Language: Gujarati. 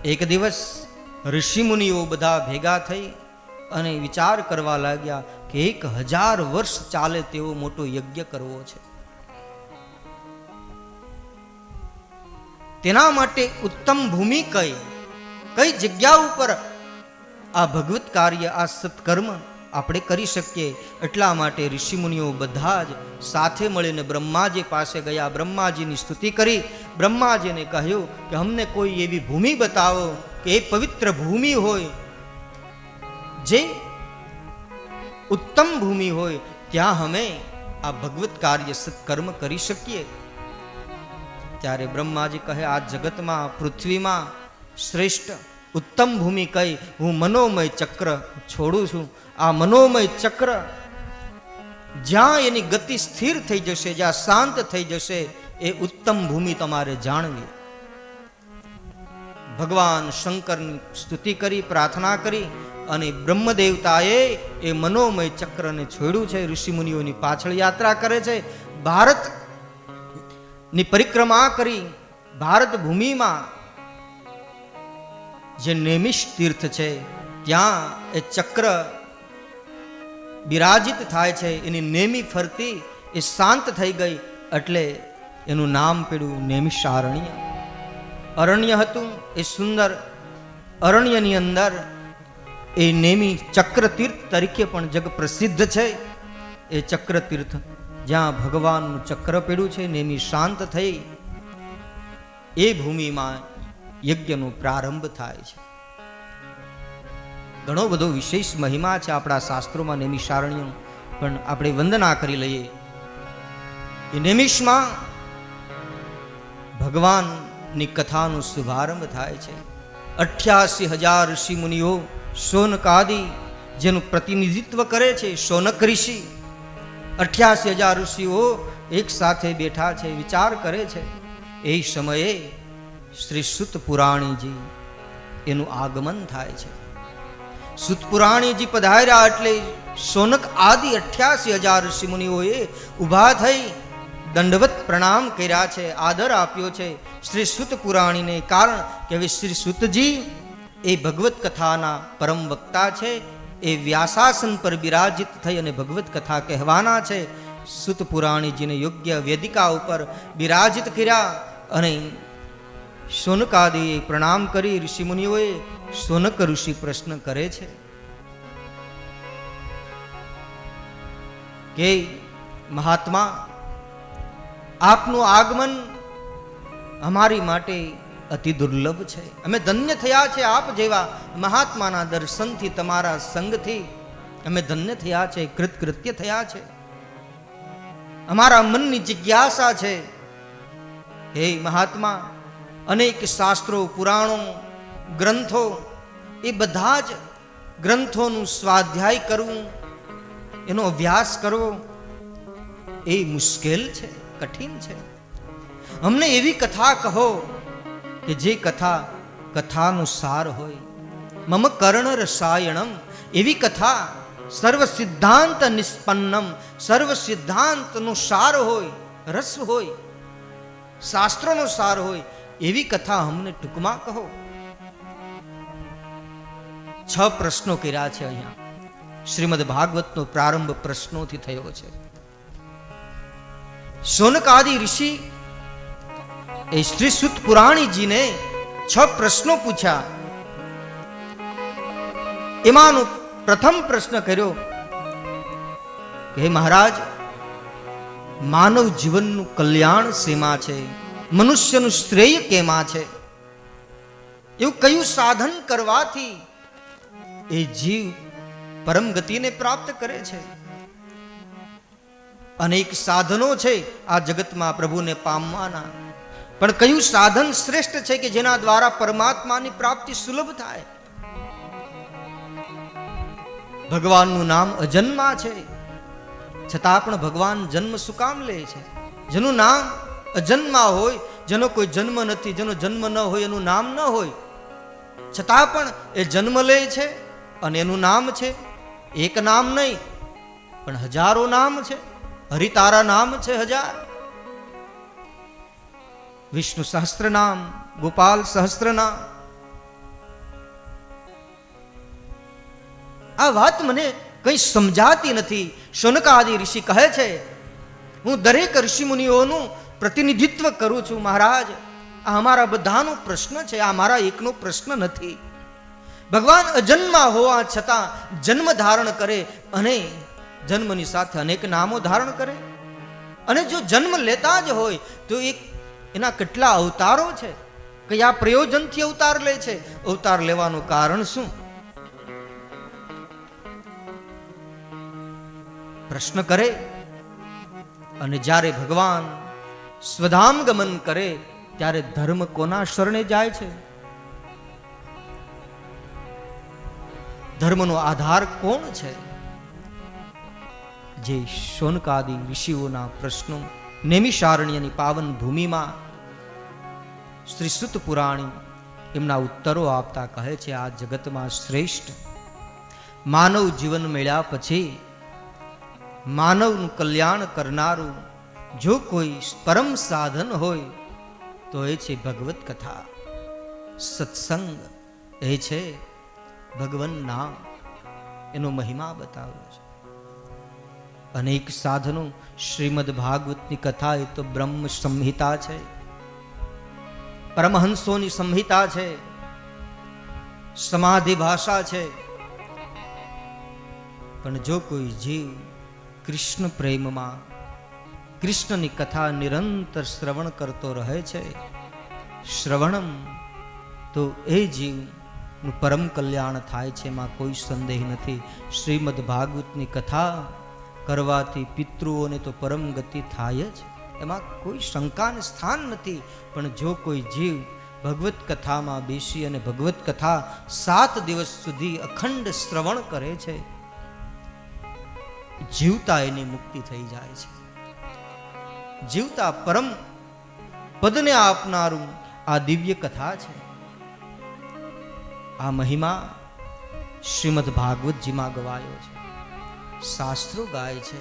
એક દિવસ ઋષિ મુનિઓ બધા ભેગા થઈ અને વિચાર કરવા લાગ્યા કે 1000 વર્ષ ચાલે તેવો મોટો યજ્ઞ કરવો છે. તેના માટે ઉત્તમ ભૂમિ કઈ જગ્યા ઉપર આ ભગવત કાર્ય, આ સત્કર્મ આપણે કરી શકીએ. એટલા માટે ઋષિ મુનિઓ બધા જ સાથે મળીને બ્રહ્માજી પાસે ગયા. બ્રહ્માજીની સ્તુતિ કરી. બ્રહ્માજીને કહ્યું કે અમને કોઈ એવી ભૂમિ બતાવો કે એ પવિત્ર ભૂમિ હોય, જે ઉત્તમ ભૂમિ હોય, ત્યાં અમે આ ભગવત કાર્ય સત્કર્મ કરી શકીએ. ત્યારે બ્રહ્માજી કહે, આ જગતમાં, પૃથ્વીમાં શ્રેષ્ઠ ઉત્તમ ભૂમિ કઈ? હું મનોમય ચક્ર છોડું છું. આ મનોમય ચક્ર જ્યાં એની ગતિ સ્થિર થઈ જશે, જ્યાં શાંત થઈ જશે, એ ઉત્તમ ભૂમિ તમારે જાણવી. ભગવાન શંકરની સ્તુતિ કરી, પ્રાર્થના કરી અને બ્રહ્મદેવતાએ એ મનોમય ચક્રને છોડ્યું છે. ઋષિ મુનિઓની પાછળ યાત્રા કરે છે. ભારતની પરિક્રમા કરી. ભારત ભૂમિમાં જે નેમિષ તીર્થ છે, ત્યાં એ ચક્ર બિરાજિત થાય છે. એની નેમી ફરતી એ શાંત થઈ ગઈ, એટલે એનું નામ પડ્યું નેમિષારણ્ય. અરણ્ય હતું એ સુંદર. અરણ્યની અંદર એ નેમી ચક્ર તીર્થ તરીકે પણ જગ પ્રસિદ્ધ છે. એ ચક્ર તીર્થ જ્યાં ભગવાનનું ચક્ર પડ્યું છે, નેમી શાંત થઈ, એ ભૂમિમાં યજ્ઞનો પ્રારંભ થાય છે. ઘણો બધો વિશેષ મહિમા છે આપણા શાસ્ત્રોમાં નેમિષારણ્યનો, પણ આપણે વંદના કરી લઈએ. એ નેમિષમાં ભગવાનની કથાનો શુભારંભ થાય છે. 88,000 ઋષિ મુનિઓ, શૌનકાદિ જેનું પ્રતિનિધિત્વ કરે છે શૌનક ઋષિ, 88,000 ઋષિઓ એક સાથે બેઠા છે, વિચાર કરે છે. એ સમયે શ્રી સુત પુરાણીજી એનું આગમન થાય છે. સુત પુરાણીજી પધાર્યા એટલે શૌનક આદિ 88,000 ઋષિ મુનિઓએ ઊભા થઈ દંડવત પ્રણામ કર્યા છે, આદર આપ્યો છે શ્રી સુત પુરાણીને. કારણ કે હવે શ્રી સુતજી એ ભગવત કથાના પરમ વક્તા છે. એ વ્યાસાસન પર બિરાજિત થઈ અને ભગવત કથા કહેવાના છે. સુત પુરાણીજીને યોગ્ય વેદિકા ઉપર બિરાજિત કર્યા અને શૌનકાદિએ પ્રણામ કરી. ઋષિ મુનિઓએ શૌનક ઋષિ પ્રશ્ન કરે છે કે મહાત્મા, આપનું આગમન અમારી માટે અતિ દુર્લભ છે. અમે ધન્ય થયા છે આપ જેવા મહાત્માના દર્શનથી, તમારા સંગથી અમે ધન્ય થયા છે, કૃતકૃત્ય થયા છે. અમારા મનની જિજ્ઞાસા છે, હે મહાત્મા, અનેક શાસ્ત્રો, પુરાણો, ગ્રંથો, એ બધા જ ગ્રંથોનું સ્વાધ્યાય કરવું, એનો અભ્યાસ કરવો એ મુશ્કેલ છે, કઠિન છે. અમને એવી કથા કહો કે જે કથાનો સાર હોય. મમ કર્ણ રસાયણમ, એવી કથા સર્વ સિદ્ધાંત નિષ્પન્નમ, સર્વ સિદ્ધાંતનો સાર હોય, રસ હોય, શાસ્ત્રોનો સાર હોય, એવી કથા અમને ટૂંકમાં કહો. 6 પ્રશ્નો કર્યા છે. અહીંયા શ્રીમદ ભાગવતનો પ્રારંભ પ્રશ્નોથી થયો છે. શૌનકાદિ ઋષિ એ શ્રી સુત પુરાણીજીને 6 પ્રશ્નો પૂછ્યા. એમાંનો પ્રથમ પ્રશ્ન કર્યો કે હે મહારાજ, માનવ જીવનનું કલ્યાણ શેમાં છે? મનુષ્યનું શ્રેય કેમાં છે? એવું કયું સાધન કરવાથી એ જીવ પરમ ગતિને પ્રાપ્ત કરે છે? અનેક સાધનો છે આ જગતમાં પ્રભુને પામવાના, પણ કયું સાધન શ્રેષ્ઠ છે કે જેના દ્વારા પરમાત્માની પ્રાપ્તિ સુલભ થાય? ભગવાનનું નામ અજન્મા છે, છતાં પણ ભગવાન જન્મ શું કામ લે છે? જેનું નામ અજન્મા હોય, જેનો કોઈ જન્મ નથી, જેનો જન્મ ન હોય, એનું નામ ન હોય, છતાં પણ એ જન્મ લે છે અને એનું નામ છે. એક નામ નહીં પણ હજારો નામ છે. હરિતારા નામ છે 1000. વિષ્ણુ સહસ્ત્ર નામ, ગોપાલ સહસ્ત્ર નામ, આ વાત મને કંઈ સમજાતી નથી. શૌનકાદિ ઋષિ કહે છે, હું દરેક ઋષિ મુનિઓનું પ્રતિનિધિત્વ કરું છું મહારાજ. આ અમારા બધાનો પ્રશ્ન છે, આ મારા એકનો પ્રશ્ન નથી. ભગવાન અજન્મા હોવા છતાં જન્મ ધારણ કરે અને જન્મની સાથે અનેક નામો ધારણ કરે. અને જો જન્મ લેતા જ હોય તો એના કેટલા અવતારો છે, કયા પ્રયોજનથી અવતાર લે છે, અવતાર લેવાનું કારણ શું? પ્રશ્ન કરે. અને જ્યારે ભગવાન સ્વધામ ગમન કરે ત્યારે ધર્મ કોના શરણે જાય છે? ધર્મનો આધાર કોણ છે? જે શૌનકાદિ ઋષિઓના પ્રશ્નો નૈમિષારણ્યની પાવન ભૂમિમાં શ્રી સુત પુરાણી એમના ઉત્તરો આપતા કહે છે, આ જગતમાં શ્રેષ્ઠ માનવ જીવન મળ્યા પછી માનવનું કલ્યાણ કરનારું જો કોઈ પરમ સાધન હોય તો એ છે ભગવત કથા, સત્સંગ. એ છે ભગવાન નામ. એનો મહિમા બતાવ્યો છે. અનેક સાધનો, શ્રીમદ ભાગવતની કથા એ તો બ્રહ્મ સંહિતા છે, પરમહંસોની સંહિતા છે, સમાધિ ભાષા છે. પણ જો કોઈ જીવ કૃષ્ણ પ્રેમમાં કૃષ્ણની કથા નિરંતર શ્રવણ કરતો રહે છે, શ્રવણમ, તો એ જીવનું પરમ કલ્યાણ થાય છે, એમાં કોઈ સંદેહ નથી. શ્રીમદ ભાગવતની કથા કરવાથી પિતૃઓને તો પરમ ગતિ થાય જ, એમાં કોઈ શંકાને સ્થાન નથી. પણ જો કોઈ જીવ ભગવત કથામાં બેસી અને ભગવત કથા 7 દિવસ સુધી અખંડ શ્રવણ કરે છે, જીવતા એની મુક્તિ થઈ જાય છે. જીવતા પરમ પદને આપનારું આ દિવ્ય કથા છે. આ મહિમા શ્રીમદ ભાગવતજીમાં ગવાયો છે, શાસ્ત્રો ગાય છે.